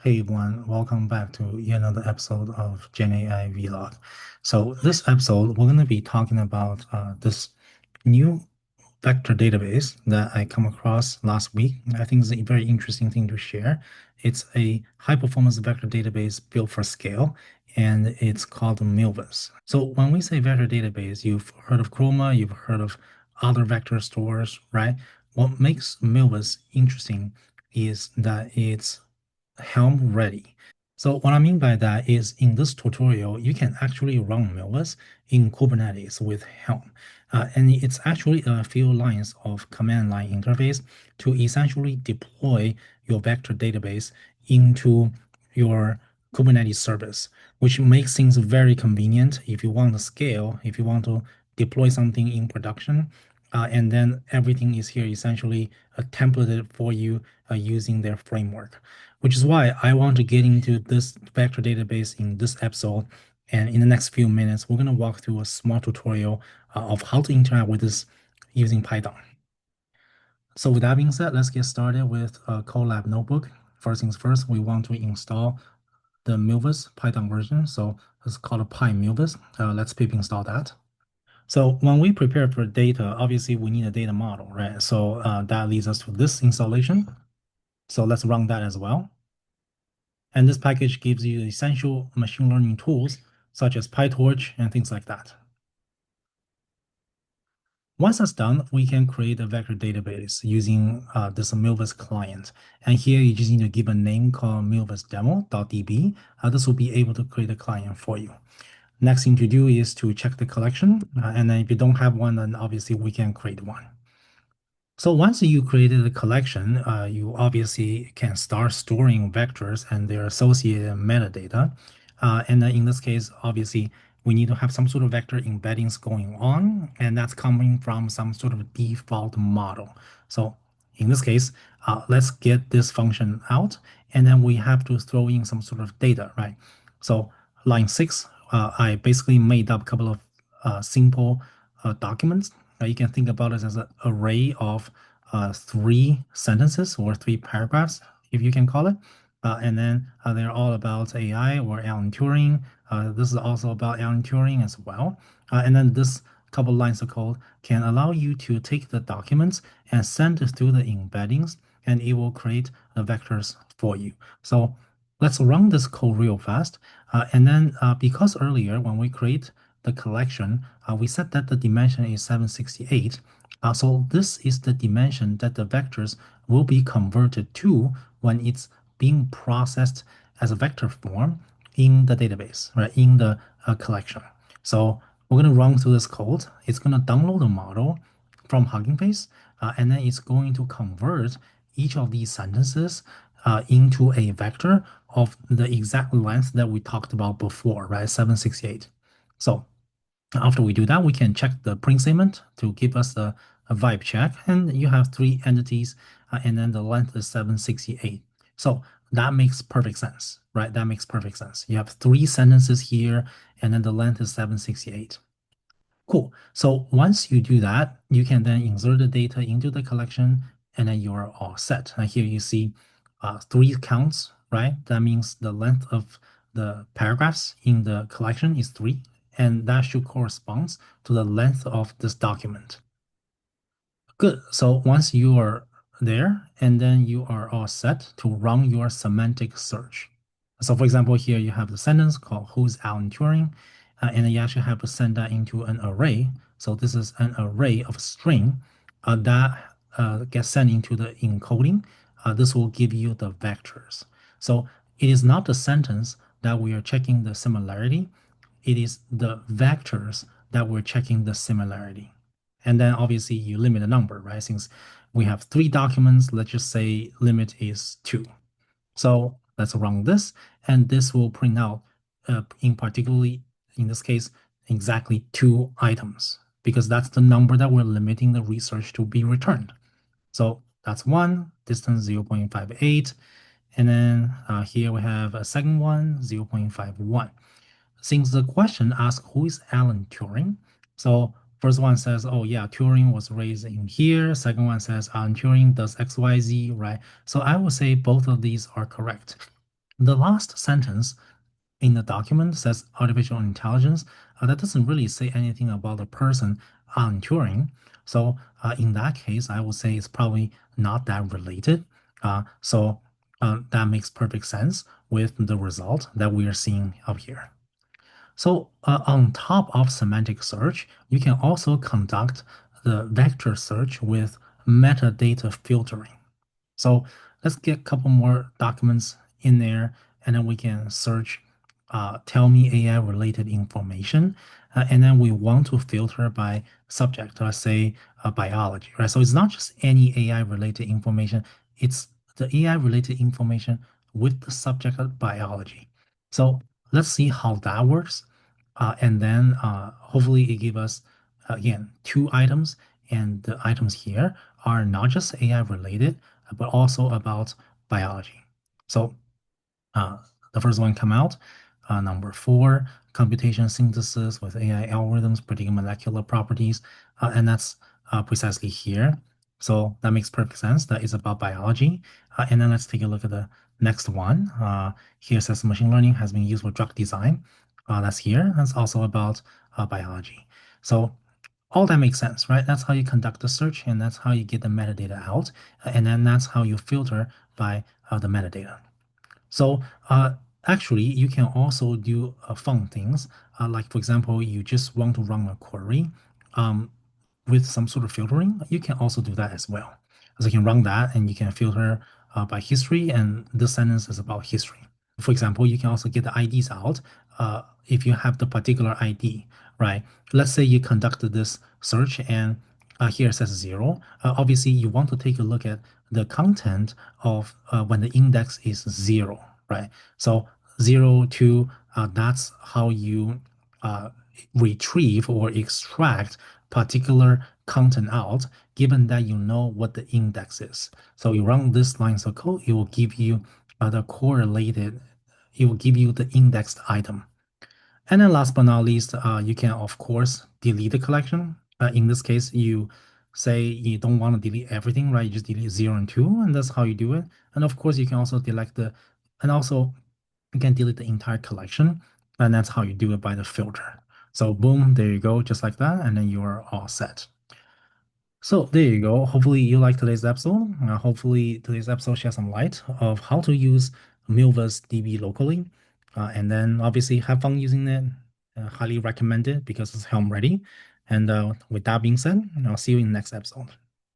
Hey everyone, welcome back to yet another episode of GenAI Vlog. So this episode, we're going to be talking about this new vector database that I come across last week. I think it's a very interesting thing to share. It's a high-performance vector database built for scale, and it's called Milvus. So when we say vector database, you've heard of Chroma, you've heard of other vector stores, right? What makes Milvus interesting is that it's Helm ready. So what I mean by that is in this tutorial, you can actually run Milvus in Kubernetes with Helm. And it's actually a few lines of command line interface to essentially deploy your vector database into your Kubernetes service, which makes things very convenient if you want to scale, if you want to deploy something in production, and then everything is here essentially templated for you using their framework, which is why I want to get into this vector database in this episode. And in the next few minutes, we're going to walk through a small tutorial of how to interact with this using Python. So with that being said, let's get started with a Colab notebook. First things first, we want to install the Milvus Python version. So it's called PyMilvus. Let's pip install that. So when we prepare for data, obviously we need a data model, right? So that leads us to this installation. So let's run that as well. And this package gives you essential machine learning tools such as PyTorch and things like that. Once that's done, we can create a vector database using this Milvus client. And here you just need to give a name called milvusdemo.db. This will be able to create a client for you. Next thing to do is to check the collection. And then if you don't have one, then obviously we can create one. So once you created a collection, you obviously can start storing vectors and their associated metadata. And then in this case, obviously, we need to have some sort of vector embeddings going on, and that's coming from some sort of default model. So in this case, let's get this function out, and then we have to throw in some sort of data, right? So line 6, I basically made up a couple of simple documents. You can think about it as an array of three sentences or three paragraphs, if you can call it. And then they're all about AI or Alan Turing. This is also about Alan Turing as well. And then this couple lines of code can allow you to take the documents and send it through the embeddings, and it will create the vectors for you. So let's run this code real fast. And then because earlier when we create the collection, we said that the dimension is 768. So this is the dimension that the vectors will be converted to when it's being processed as a vector form in the database, right, in the collection. So we're going to run through this code. It's going to download the model from Hugging Face, and then it's going to convert each of these sentences into a vector of the exact length that we talked about before, right, 768. So after we do that, we can check the print statement to give us a vibe check. And you have three entities, and then the length is 768. So that makes perfect sense, right? That makes perfect sense. You have three sentences here, and then the length is 768. Cool. So once you do that, you can then insert the data into the collection, and then you are all set. And here you see three counts, right? That means the length of the paragraphs in the collection is three, and that should correspond to the length of this document. Good. So once you are there, and then you are all set to run your semantic search. So for example, here you have the sentence called "Who's Alan Turing?" And then you actually have to send that into an array. So this is an array of string that gets sent into the encoding. This will give you the vectors. So it is not the sentence that we are checking the similarity. It is the vectors that we're checking the similarity. And then obviously you limit the number, right? Since we have three documents, let's just say limit is 2. So let's run this, and this will print out, in particularly in this case, exactly 2 items, because that's the number that we're limiting the research to be returned. So that's one, distance 0.58, and then here we have a second one, 0.51. Since the question asks who is Alan Turing, so first one says, oh yeah, Turing was raised in here. Second one says Alan Turing does XYZ, right? So I would say both of these are correct. The last sentence in the document says artificial intelligence. That doesn't really say anything about the person on Turing. So in that case, I would say it's probably not that related. That makes perfect sense with the result that we are seeing up here. So on top of semantic search, you can also conduct the vector search with metadata filtering. So let's get a couple more documents in there, and then we can search tell me AI related information. And then we want to filter by subject, let's say biology, right? So it's not just any AI related information, it's the AI related information with the subject of biology. So let's see how that works. And then hopefully it give us, again, two items. And the items here are not just AI related, but also about biology. So uh, the first one come out, number 4, computation synthesis with AI algorithms predicting molecular properties, and that's precisely here. So that makes perfect sense. That is about biology. And then let's take a look at the next one. Here says machine learning has been used for drug design. That's here. That's also about biology. So all that makes sense, right? That's how you conduct the search, and that's how you get the metadata out, and then that's how you filter by the metadata. So actually, you can also do fun things. Like for example, you just want to run a query um, with some sort of filtering. You can also do that as well. So you can run that, and you can filter by history, and this sentence is about history. For example, you can also get the IDs out if you have the particular ID, right? Let's say you conducted this search and here it says 0. Obviously, you want to take a look at the content of when the index is 0, right? So 0 to that's how you uh, retrieve or extract particular content out, given that you know what the index is. So you run this lines of code, it will give you the correlated, it will give you the indexed item. And then last but not least, you can, of course, delete the collection. In this case, you say you don't want to delete everything, right? You just delete 0 and 2, and that's how you do it. And of course, you can also and also you can delete the entire collection, and that's how you do it by the filter. So boom, there you go, just like that, and then you are all set. So there you go. Hopefully you like today's episode. Hopefully today's episode sheds some light of how to use Milvus DB locally. And then obviously have fun using it. Highly recommend it because it's Helm ready. And with that being said, I'll see you in the next episode.